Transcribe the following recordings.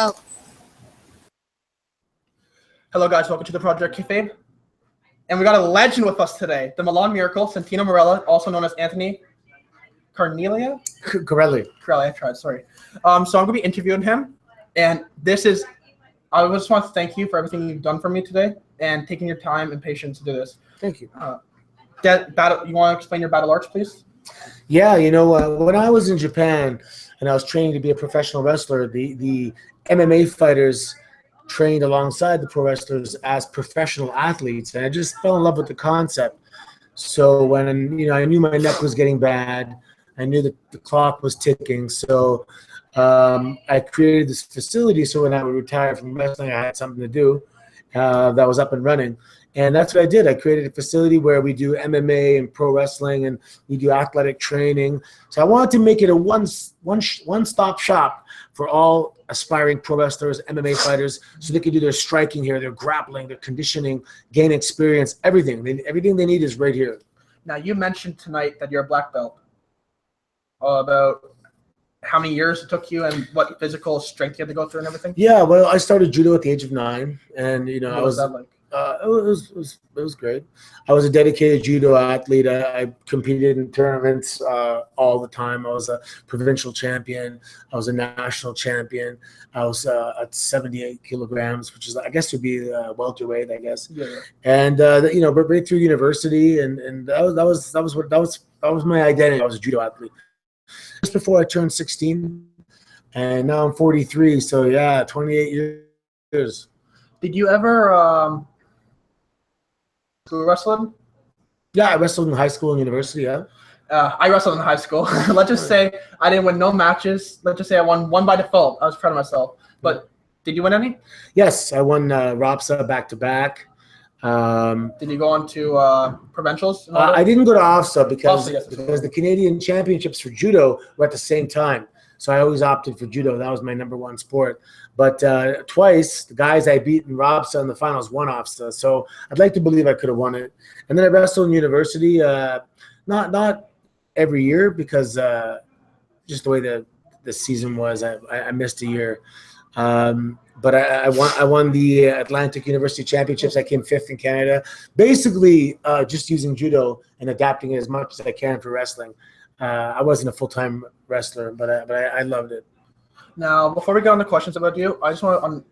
belt. Hello, guys. Welcome to the Project Kayfabe. And we got a legend with us today, the Milan Miracle, Santino Marella, also known as Anthony Cornelio? Corelli. I tried, sorry. So I'm going to be interviewing him. And I just want to thank you for everything you've done for me today and taking your time and patience to do this. Thank you. You want to explain your battle arts, please? Yeah, when I was in Japan and I was training to be a professional wrestler, the MMA fighters trained alongside the pro wrestlers as professional athletes, and I just fell in love with the concept. So when I knew my neck was getting bad, I knew that the clock was ticking. So I created this facility so when I would retire from wrestling, I had something to do that was up and running. And that's what I did. I created a facility where we do MMA and pro wrestling, and we do athletic training. So I wanted to make it a one-stop shop for all aspiring pro wrestlers, MMA fighters, so they can do their striking here, their grappling, their conditioning, gain experience, everything. Everything they need is right here. Now, you mentioned tonight that you're a black belt. About how many years it took you and what physical strength you had to go through and everything? Yeah, well, I started judo at the age of 9, and what was that like? It was great. I was a dedicated judo athlete. I competed in tournaments all the time. I was a provincial champion. I was a national champion. I was at 78 kilograms, which is, I guess, would be welterweight, I guess. Yeah. And right through university, and that was my identity. I was a judo athlete. Just before I turned 16, and now I'm 43. So yeah, 28 years. Did you ever wrestling? Yeah, I wrestled in high school and university. Yeah. I wrestled in high school. Let's just say I didn't win no matches. Let's just say I won one by default. I was proud of myself. But did you win any? Yes, I won ROPSA back to back. Did you go on to provincials? I didn't go to OFSA because Yes. the Canadian Championships for judo were at the same time. So I always opted for judo. That was my number one sport. But twice, the guys I beat in ROPSA in the finals won OFSA. So I'd like to believe I could have won it. And then I wrestled in university, not every year because just the way the season was, I missed a year. But I won the Atlantic University Championships. I came 5th in Canada. Basically, just using judo and adapting it as much as I can for wrestling. I wasn't a full-time wrestler, but I loved it. Now, before we get on the questions about you, I just want to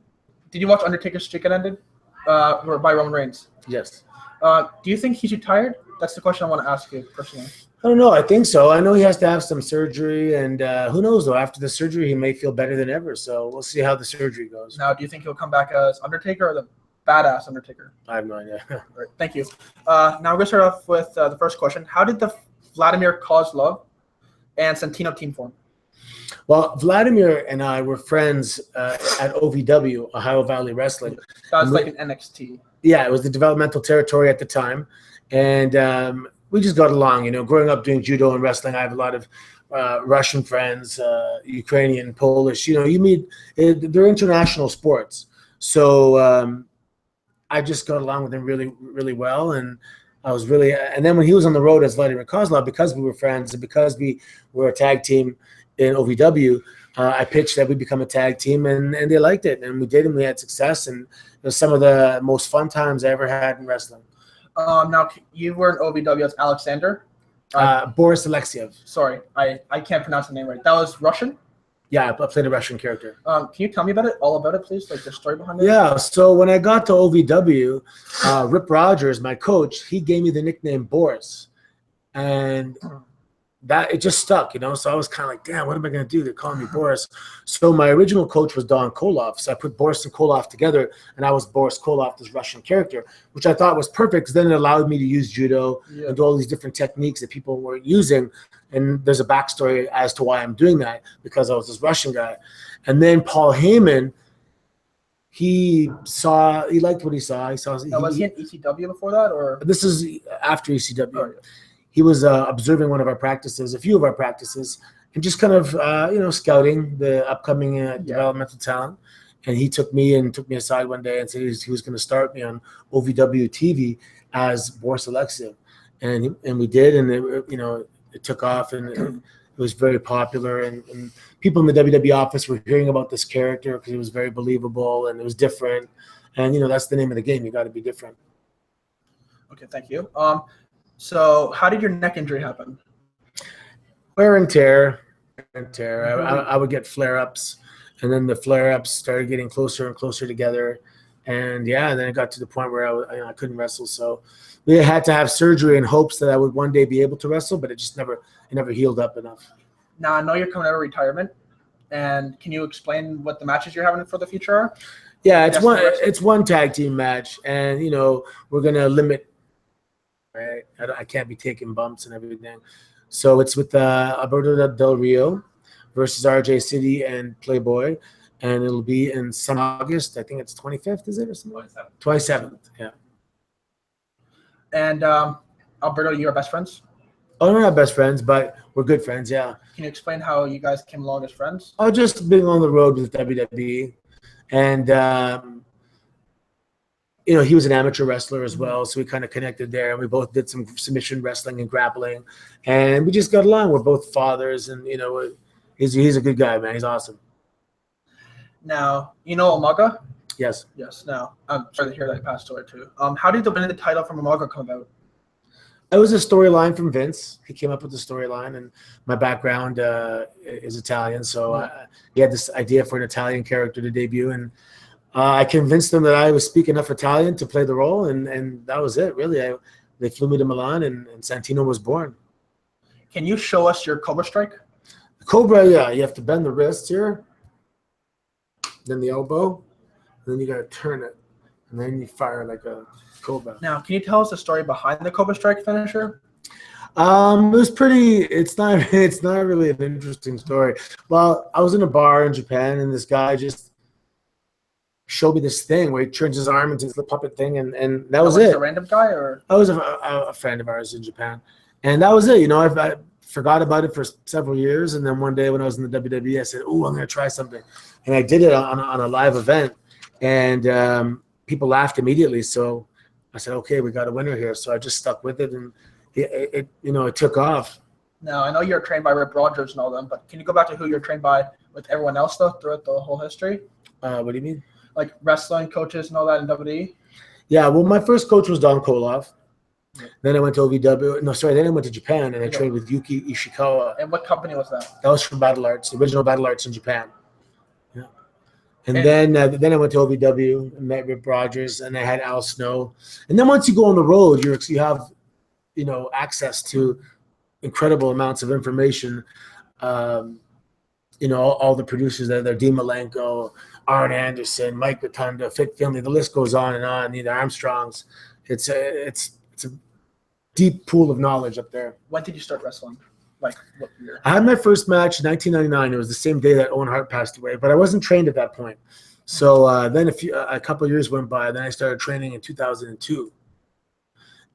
did you watch Undertaker's streak that ended by Roman Reigns? Yes. Do you think he's retired? That's the question I want to ask you personally. I don't know. I think so. I know he has to have some surgery, and who knows, though. After the surgery, he may feel better than ever. So we'll see how the surgery goes. Now, do you think he'll come back as Undertaker or the badass Undertaker? I have no idea. Right. Thank you. Now, we're going to start off with the first question. How did the Vladimir Kozlov and Santino team form? Well, Vladimir and I were friends at OVW, Ohio Valley Wrestling. That was like an NXT. Yeah, it was the developmental territory at the time. And we just got along. Growing up doing judo and wrestling, I have a lot of Russian friends, Ukrainian, Polish. You meet – they're international sports. So I just got along with him really, really well. And I was really – and then when he was on the road as Vladimir Kozlov, because we were friends and because we were a tag team in OVW, I pitched that we become a tag team, and they liked it. And we did, and we had success. And it was some of the most fun times I ever had in wrestling. Now, you were in OVW as Alexander? Boris Alexiev. Sorry, I can't pronounce the name right. That was Russian? Yeah, I played a Russian character. Can you tell me all about it, please? Like the story behind it? Yeah, so when I got to OVW, Rip Rogers, my coach, he gave me the nickname Boris. And it just stuck, So I was kind of like, damn, what am I going to do? They're calling me Boris. So my original coach was Don Koloff. So I put Boris and Koloff together, and I was Boris Koloff, this Russian character, which I thought was perfect because then it allowed me to use judo and do all these different techniques that people weren't using. And there's a backstory as to why I'm doing that, because I was this Russian guy. And then Paul Heyman, he liked what he saw. Was he in ECW before that? Or this is after ECW. Oh, yeah. He was observing one of our practices, a few of our practices, and just kind of, scouting the upcoming developmental talent. And he took me aside one day and said he was going to start me on OVW TV as Boris Alexiev. And we did, and it took off, and was very popular, and people in the WWE office were hearing about this character because it was very believable and it was different. And that's the name of the game. You got to be different. Okay, thank you. So how did your neck injury happen? Wear and tear. I would get flare-ups, and then the flare-ups started getting closer and closer together, and then it got to the point where I couldn't wrestle. So we had to have surgery in hopes that I would one day be able to wrestle, but it just never healed up enough. Now I know you're coming out of retirement, and can you explain what the matches you're having for the future are? Yeah, it's one tag team match, and we're gonna limit. Right, I can't be taking bumps and everything. So it's with Alberto Del Rio versus RJ City and Playboy, and it'll be in some August. I think it's 25th, is it, or something? 27th, yeah. And Alberto, you are best friends? Oh, we're not best friends, but we're good friends, yeah. Can you explain how you guys came along as friends? I've just been on the road with WWE, and he was an amateur wrestler as well, so we kind of connected there, and we both did some submission wrestling and grappling, and we just got along. We're both fathers, and he's a good guy, man. He's awesome. Now, Umaga? Yes. Yes. Now, I'm sorry to hear that he passed away too. How did the winning the title from Umaga come about? It was a storyline from Vince. He came up with the storyline, and my background is Italian, so he had this idea for an Italian character to debut, and I convinced them that I was speak enough Italian to play the role, and that was it, really. They flew me to Milan, and Santino was born. Can you show us your Cobra Strike? The Cobra, yeah. You have to bend the wrist here, then the elbow, and then you got to turn it, and then you fire like a Cobra. Now, can you tell us the story behind the Cobra Strike finisher? It was pretty. It's not really an interesting story. Well, I was in a bar in Japan, and this guy just showed me this thing where he turns his arm into the puppet thing, and that was it. A random guy, or I was a friend of ours in Japan, and that was it. I forgot about it for several years, and then one day when I was in the WWE, I said, "Oh, I'm going to try something," and I did it on a live event, and people laughed immediately. So I said, "Okay, we got a winner here." So I just stuck with it, and it took off. Now, I know you're trained by Rip Rogers and all them, but can you go back to who you're trained by with everyone else though throughout the whole history? What do you mean? Like wrestling coaches and all that in WWE? Yeah, well, my first coach was Don Koloff. Yeah. Then I went to OVW. No, sorry. Then I went to Japan, and I trained with Yuki Ishikawa. And what company was that? That was from Battle Arts, the original Battle Arts in Japan. Yeah. And then I went to OVW and met Rip Rogers, and I had Al Snow. And then once you go on the road, you have, access to incredible amounts of information. All the producers that are there, Dean Malenko, Arn Anderson, Mike Rotunda, Fit Finley, the list goes on and on. The Armstrongs. It's a deep pool of knowledge up there. When did you start wrestling? Like what year? I had my first match in 1999. It was the same day that Owen Hart passed away, but I wasn't trained at that point. So then a couple of years went by. Then I started training in 2002,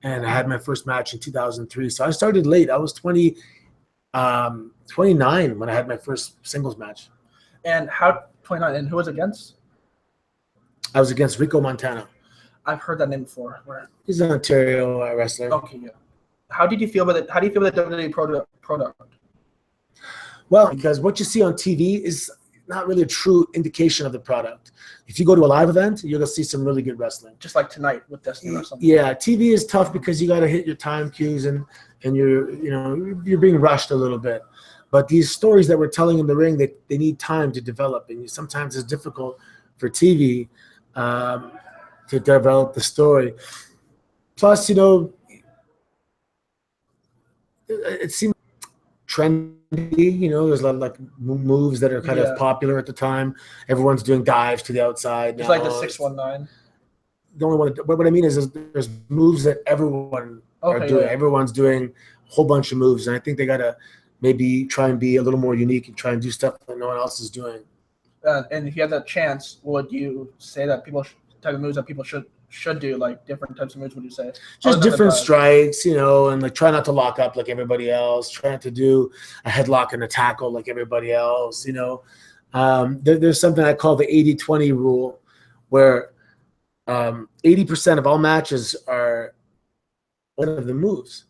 and I had my first match in 2003. So I started late. I was 29 when I had my first singles match. And 29, and who was against? I was against Rico Montana. I've heard that name before. Where? He's an Ontario wrestler. Okay, yeah. How did you feel about it? How do you feel about the WWE product? Well, because what you see on TV is not really a true indication of the product. If you go to a live event, you're gonna see some really good wrestling. Just like tonight with Destiny or something. Yeah, TV is tough because you got to hit your time cues and you're being rushed a little bit. But these stories that we're telling in the ring, they need time to develop, and sometimes it's difficult for TV to develop the story. Plus, it seems trendy. There's a lot of like moves that are kind of popular at the time. Everyone's doing dives to the outside. It's like the 619. The only one. What I mean is there's moves that everyone are doing. Yeah. Everyone's doing a whole bunch of moves, and I think they gotta maybe try and be a little more unique and try and do stuff that no one else is doing. And if you had that chance, would you say that type of moves that people should do, like different types of moves, would you say? Just different strikes, and like try not to lock up like everybody else, try not to do a headlock and a tackle like everybody else, There's something I call the 80-20 rule, where 80% of all matches are one of the moves.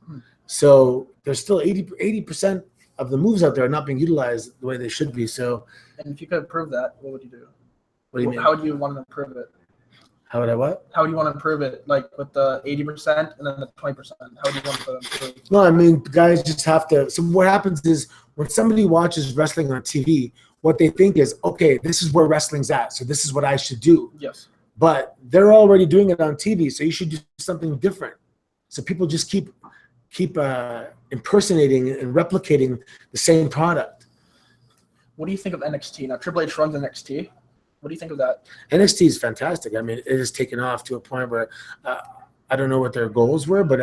So there's still 80% of the moves out there are not being utilized the way they should be. So, And if you could improve that, what would you do? what do you mean? How would you want to improve it? How would I what? How would you want to improve it? Like with the 80% and then the 20%. How would you want to improve? No, I mean, guys just have to. So what happens is when somebody watches wrestling on TV, what they think is, okay, this is where wrestling's at, so this is what I should do. Yes. But they're already doing it on TV, so you should do something different. So people just keep impersonating and replicating the same product. What do you think of NXT? Now, Triple H runs NXT. What do you think of that? NXT is fantastic. I mean, it has taken off to a point where I don't know what their goals were, but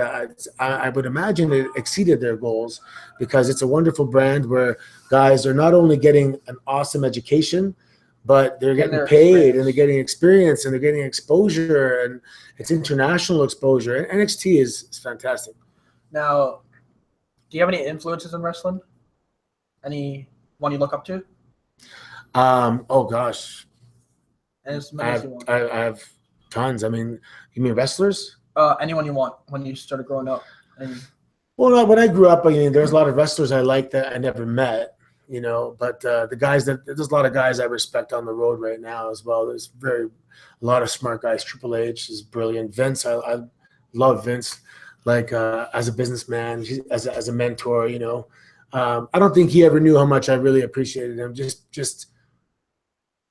I would imagine it exceeded their goals because it's a wonderful brand where guys are not only getting an awesome education, but they're getting paid and they're getting experience and they're getting exposure, and it's international exposure. And NXT is fantastic. Now, do you have any influences in wrestling? Anyone you look up to? Oh gosh, And as many as you want. I have tons. I mean, you mean wrestlers? Anyone you want when you started growing up. Well, when I grew up, I mean, there's a lot of wrestlers I liked that I never met, you know. But the guys there's a lot of guys I respect on the road right now as well. There's a lot of smart guys. Triple H is brilliant. Vince, I love Vince, like as a businessman, as a mentor, you know. I don't think he ever knew how much I really appreciated him. Just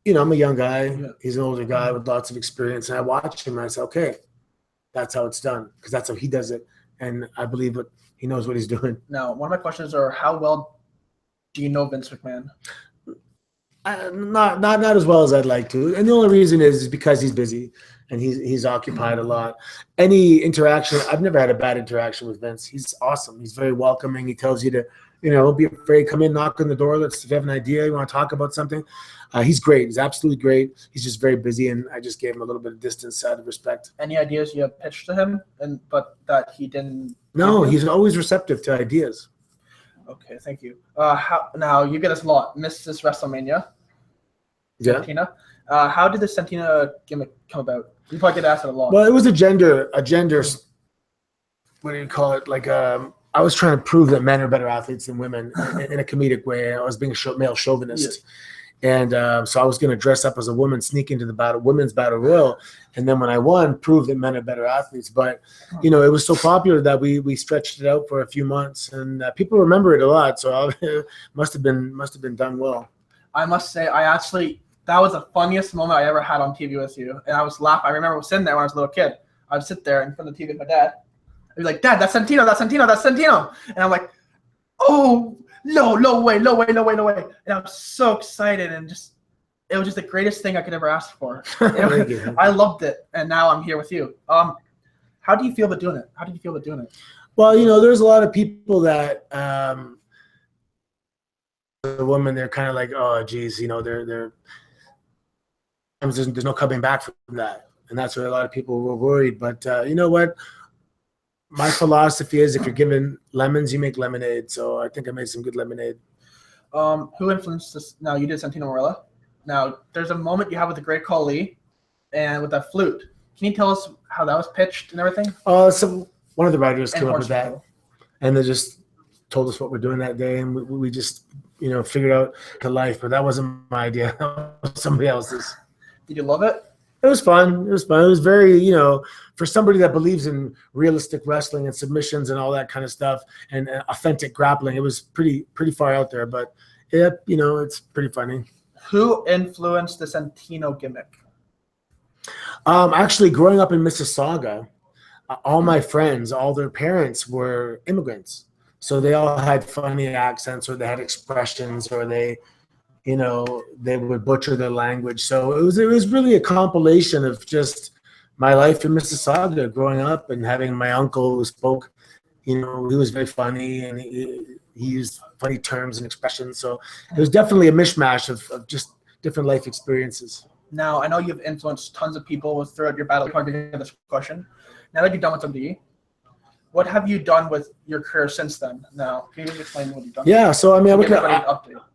you know, I'm a young guy. Yeah. He's an older guy with lots of experience, and I watched him and I said, okay, that's how it's done because that's how he does it, and I believe he knows what he's doing. Now, one of my questions are, how well do you know Vince McMahon? Not as well as I'd like to, and the only reason is because he's busy and he's occupied a lot. Any interaction, I've never had a bad interaction with Vince. He's awesome. He's very welcoming. He tells you to, you know, don't be afraid. Come in, knock on the door. If you have an idea, you want to talk about something. He's great. He's absolutely great. He's just very busy, and I just gave him a little bit of distance out of respect. Any ideas you have pitched to him, but that he didn't? No, he's always receptive to ideas. Okay, thank you. Now you get us a lot. Mrs. WrestleMania. Yeah. Santino. How did the Santino gimmick come about? You probably get asked it a lot. Well, it was a gender. What do you call it? Like I was trying to prove that men are better athletes than women in a comedic way. I was being a male chauvinist. Yes. And so I was going to dress up as a woman, sneak into the women's battle royal, and then when I won, prove that men are better athletes. But you know, it was so popular that we stretched it out for a few months, and people remember it a lot. So it must have been done well. I must say, that was the funniest moment I ever had on TV with you, and I was laughing. I remember sitting there when I was a little kid. I would sit there in front of the TV with my dad. I'd be like, "Dad, that's Santino, that's Santino, that's Santino," and I'm like, "Oh." No way. And I was so excited, and it was just the greatest thing I could ever ask for. I loved it, and now I'm here with you. How do you feel about doing it? Well, you know, there's a lot of people that the women, they're kind of like, oh, geez, you know, they're there's no coming back from that, and that's why a lot of people were worried. But you know what? My philosophy is if you're given lemons, you make lemonade. So I think I made some good lemonade. Who influenced this? Now, you did Santino Marella. Now, there's a moment you have with the great Khali and with that flute. Can you tell us how that was pitched and everything? So one of the writers came up with that, and they just told us what we're doing that day, and we just, you know, figured out the life. But that wasn't my idea. That was somebody else's. Did you love it? It was fun. It was very, you know, for somebody that believes in realistic wrestling and submissions and all that kind of stuff and authentic grappling. It was pretty far out there, but it, you know, it's pretty funny. Who influenced the Santino gimmick? Actually, growing up in Mississauga, all my friends, all their parents were immigrants, so they all had funny accents, or they had expressions, or they, you know, they would butcher their language. So it was really a compilation of just my life in Mississauga, growing up and having my uncle who spoke, you know, he was very funny and he used funny terms and expressions. So it was definitely a mishmash of just different life experiences. Now, I know you've influenced tons of people throughout your battle. This question. Now that you're done with WWE, what have you done with your career since then? Now, can you just explain what you've done? Yeah, so I mean,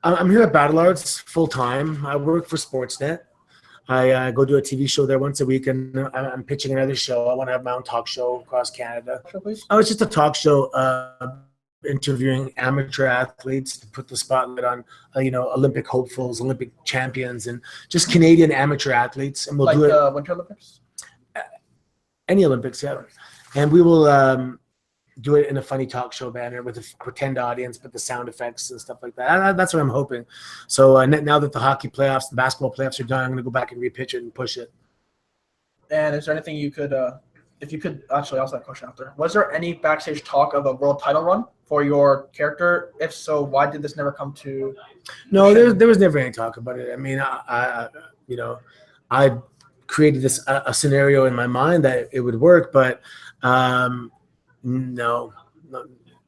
I'm here at Battle Arts full time. I work for Sportsnet. I go do a TV show there once a week, and I'm pitching another show. I want to have my own talk show across Canada. Oh, it's just a talk show interviewing amateur athletes to put the spotlight on, Olympic hopefuls, Olympic champions, and just Canadian amateur athletes. And we'll like do it the Winter Olympics? any Olympics, yeah. And we will do it in a funny talk show banner with a pretend audience, but the sound effects and stuff like that. That's what I'm hoping. So now that the hockey playoffs, the basketball playoffs are done, I'm going to go back and repitch it and push it. And is there anything you could, if you could actually ask that question after, was there any backstage talk of a world title run for your character? If so, why did this never come to? No, there was never any talk about it. I mean, I created this a scenario in my mind that it would work, but no,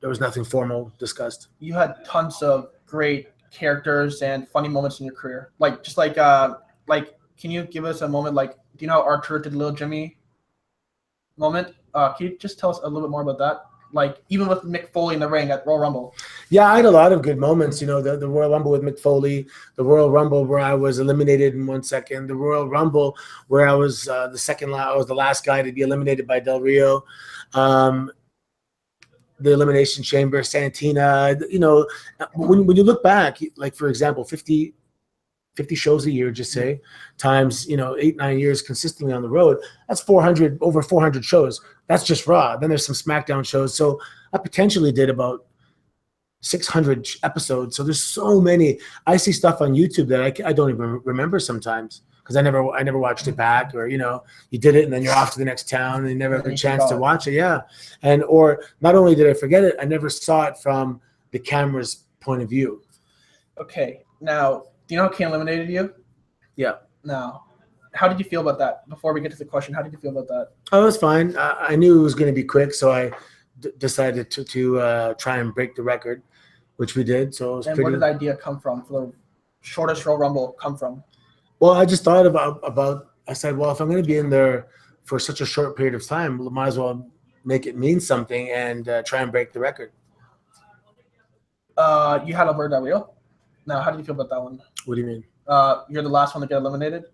there was nothing formal discussed. You had tons of great characters and funny moments in your career. Like can you give us a moment? Like, do you know how Archer did Little Jimmy moment? Can you just tell us a little bit more about that? Like, even with Mick Foley in the ring at Royal Rumble. Yeah, I had a lot of good moments. The Royal Rumble with Mick Foley, the Royal Rumble where I was eliminated in 1 second, the Royal Rumble where I was I was the last guy to be eliminated by Del Rio, the Elimination Chamber, Santina. When you look back, like for example, 50 shows a year, just say, times 8-9 years consistently on the road, that's over 400 shows. That's just Raw. Then there's some SmackDown shows. So I potentially did about 600 episodes. So there's so many. I see stuff on YouTube that I don't even remember sometimes because I never watched it back, or you did it and then you're off to the next town and you never have a chance to watch it. Yeah. Or not only did I forget it, I never saw it from the camera's point of view. Okay. Now, do you know how Kane eliminated you? Yeah. Now, how did you feel about that? Before we get to the question, how did you feel about that? Oh, it was fine. I knew it was going to be quick, so I decided to try and break the record, which we did. So it was where did the idea come from for the shortest Royal Rumble come from? Well, I just thought about. I said, well, if I'm going to be in there for such a short period of time, might as well make it mean something and try and break the record. You had Alberto Del Rio. Now, how did you feel about that one? What do you mean? You're the last one to get eliminated.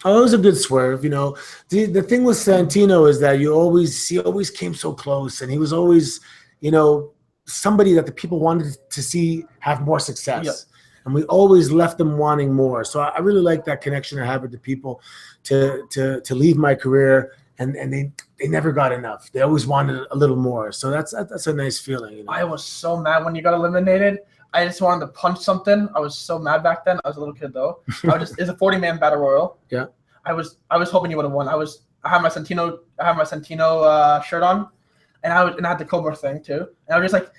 Oh, it was a good swerve. The thing with Santino is that he always came so close, and he was always, somebody that the people wanted to see have more success. Yep. And we always left them wanting more. So I really like that connection I have with the people to leave my career, and they never got enough. They always wanted a little more. So that's a nice feeling. I was so mad when you got eliminated. I just wanted to punch something. I was so mad back then. I was a little kid though. It's a 40-man battle royal. Yeah. I was hoping you would have won. I had my Santino shirt on, and I had the Cobra thing too. And I was just like,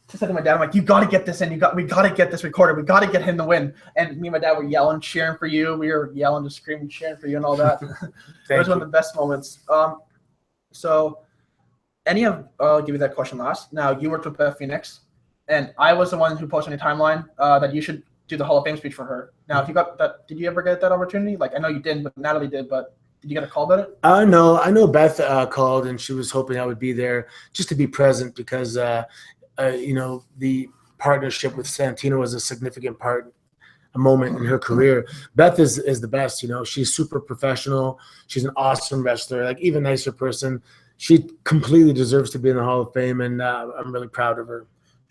said to my dad, I'm like, you got to get this in. We got to get this recorded. We got to get him to win. And me and my dad were yelling, cheering for you. We were yelling, just screaming, cheering for you and all that. It was one of the best moments. So I'll give you that question last. Now, you worked with Beth Phoenix, and I was the one who posted on your timeline that you should do the Hall of Fame speech for her. Now, if you got that, did you ever get that opportunity? Like, I know you didn't, but Natalie did, but did you get a call about it? No, I know Beth called, and she was hoping I would be there just to be present because, the partnership with Santino was a significant a moment in her career. Beth is the best. She's super professional. She's an awesome wrestler, like even nicer person. She completely deserves to be in the Hall of Fame, and I'm really proud of her.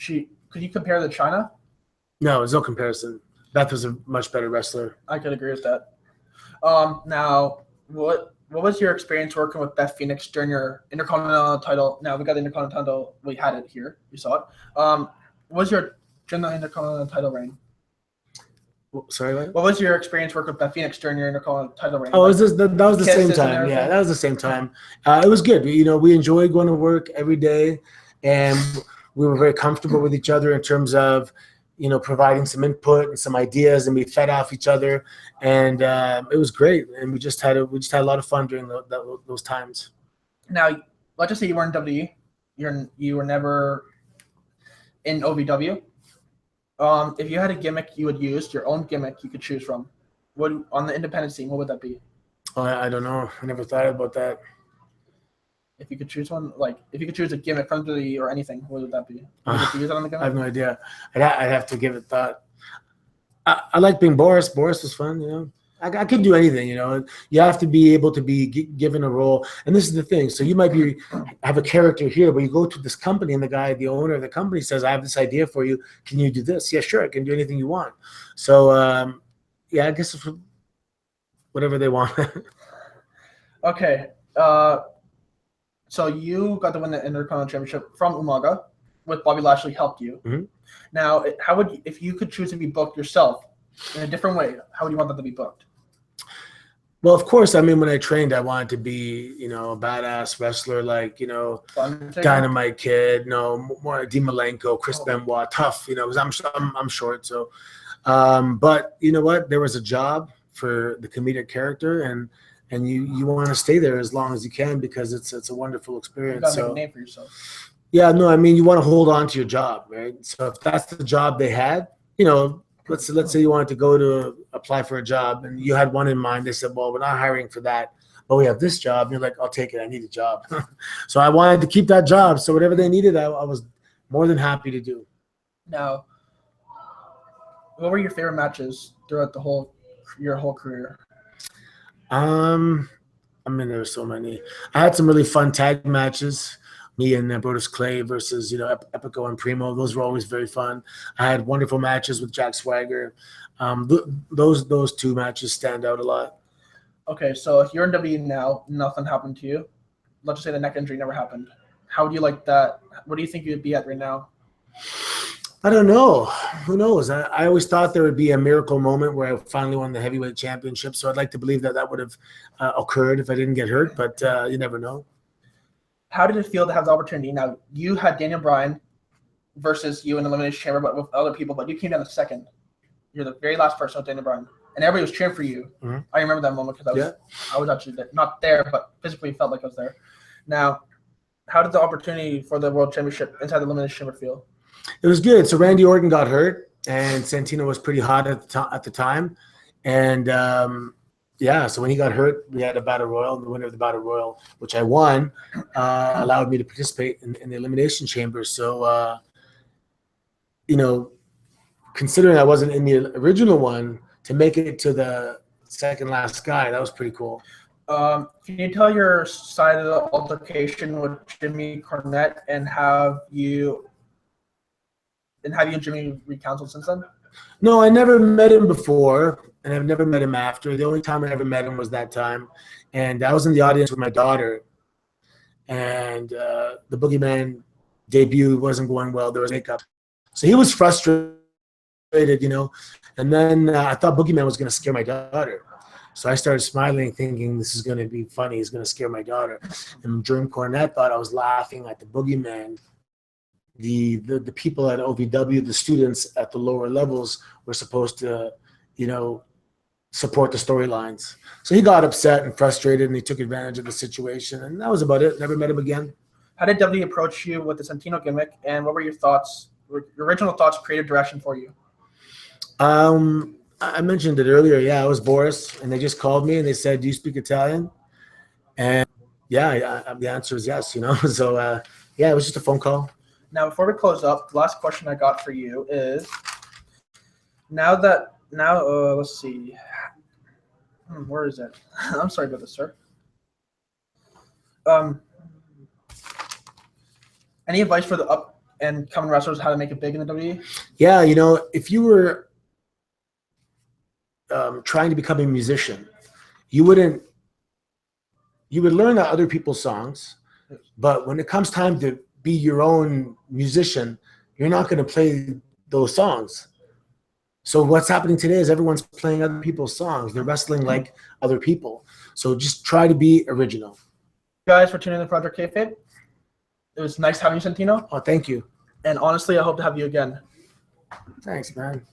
Could you compare her to Chyna? No, there's no comparison. Beth was a much better wrestler. I could agree with that. Now, what was your experience working with Beth Phoenix during your Intercontinental title? Now, we got the Intercontinental. We had it here. You saw it. What was your during the Intercontinental title reign? Sorry, what? What was your experience working with Beth Phoenix during your Intercontinental title reign? Oh, that was the same time. Yeah, that was the same time. It was good. We enjoyed going to work every day, and we were very comfortable with each other in terms of, providing some input and some ideas, and we fed off each other, and it was great. And we just had a lot of fun during those times. Now, let's just say you weren't in WWE, you were never in OVW. If you had a gimmick you would use, your own gimmick you could choose from, on the independent scene, what would that be? I don't know. I never thought about that. If you could choose one, like if you could choose a gimmick from WWE or anything, what would that be? Would you use it on the gimmick? I have no idea. I'd have to give it thought. I like being Boris. Boris was fun, I could do anything, you know. You have to be able to be given a role, and this is the thing. So you might have a character here, but you go to this company, and the owner of the company says, "I have this idea for you. Can you do this?" Yeah, sure, I can do anything you want. So yeah, I guess whatever they want. Okay. So you got to win the Intercontinental Championship from Umaga, with Bobby Lashley helped you. Mhm. Now, if you could choose to be booked yourself in a different way, how would you want that to be booked? Well, of course, I mean, when I trained, I wanted to be, you know, a badass wrestler, like, you know, Dynamite Kid, more Dean Malenko, Chris Benoit, tough, you know, because I'm short. So, but you know what? There was a job for the comedic character, and you want to stay there as long as you can because it's a wonderful experience. You gotta make a name for yourself. Yeah, no, I mean, you want to hold on to your job, right? So if that's the job they had, you know, let's say you wanted to go to apply for a job and you had one in mind. They said, well, we're not hiring for that, but we have this job. And you're like, I'll take it. I need a job. So I wanted to keep that job. So whatever they needed, I was more than happy to do. Now, what were your favorite matches throughout your whole career? I mean, there were so many. I had some really fun tag matches. Me and Brodus Clay versus, you know, Epico and Primo. Those were always very fun. I had wonderful matches with Jack Swagger. Those two matches stand out a lot. Okay, so if you're in WWE now, nothing happened to you. Let's just say the neck injury never happened. How would you like that? What do you think you'd be at right now? I don't know. Who knows? I always thought there would be a miracle moment where I finally won the heavyweight championship. So I'd like to believe that would have occurred if I didn't get hurt, but you never know. How did it feel to have the opportunity? Now, you had Daniel Bryan versus you in the Elimination Chamber, but with other people, but you came down the second. You're the very last person with Daniel Bryan. And everybody was cheering for you. Mm-hmm. I remember that moment because I was actually not there, but physically felt like I was there. Now, how did the opportunity for the World Championship inside the Elimination Chamber feel? It was good. So Randy Orton got hurt, and Santino was pretty hot at the time. And yeah, so when he got hurt, we had a battle royal. The winner of the battle royal, which I won, allowed me to participate in the elimination chamber. So, you know, considering I wasn't in the original one, to make it to the second last guy, that was pretty cool. Can you tell your side of the altercation with Jimmy Cornette and have you and Jimmy recounseled since then? No, I never met him before, and I've never met him after. The only time I ever met him was that time, and I was in the audience with my daughter, and the Boogeyman debut wasn't going well. There was makeup, so he was frustrated, you know. And then I thought Boogeyman was going to scare my daughter, so I started smiling, thinking this is going to be funny. He's going to scare my daughter. And Jim Cornette thought I was laughing at the Boogeyman. The people at OVW, the students at the lower levels, were supposed to, you know, support the storylines. So he got upset and frustrated, and he took advantage of the situation, and that was about it. Never met him again. How did WWE approach you with the Santino gimmick, and what were your thoughts, your original thoughts, creative direction for you? I mentioned it earlier. Yeah, it was Boris, and they just called me and they said, "Do you speak Italian?" And yeah, the answer is yes. You know, so yeah, it was just a phone call. Now, before we close up, the last question I got for you is, let's see. Where is it? I'm sorry about this, sir. Any advice for the up and coming wrestlers how to make it big in the WWE? Yeah, you know, if you were trying to become a musician, you would learn other people's songs, but when it comes time to be your own musician, you're not going to play those songs. So what's happening today is everyone's playing other people's songs. They're wrestling like other people. So just try to be original. Guys, for tuning in to Project Kayfabe. It was nice having you, Santino. Oh, thank you. And honestly, I hope to have you again. Thanks, man.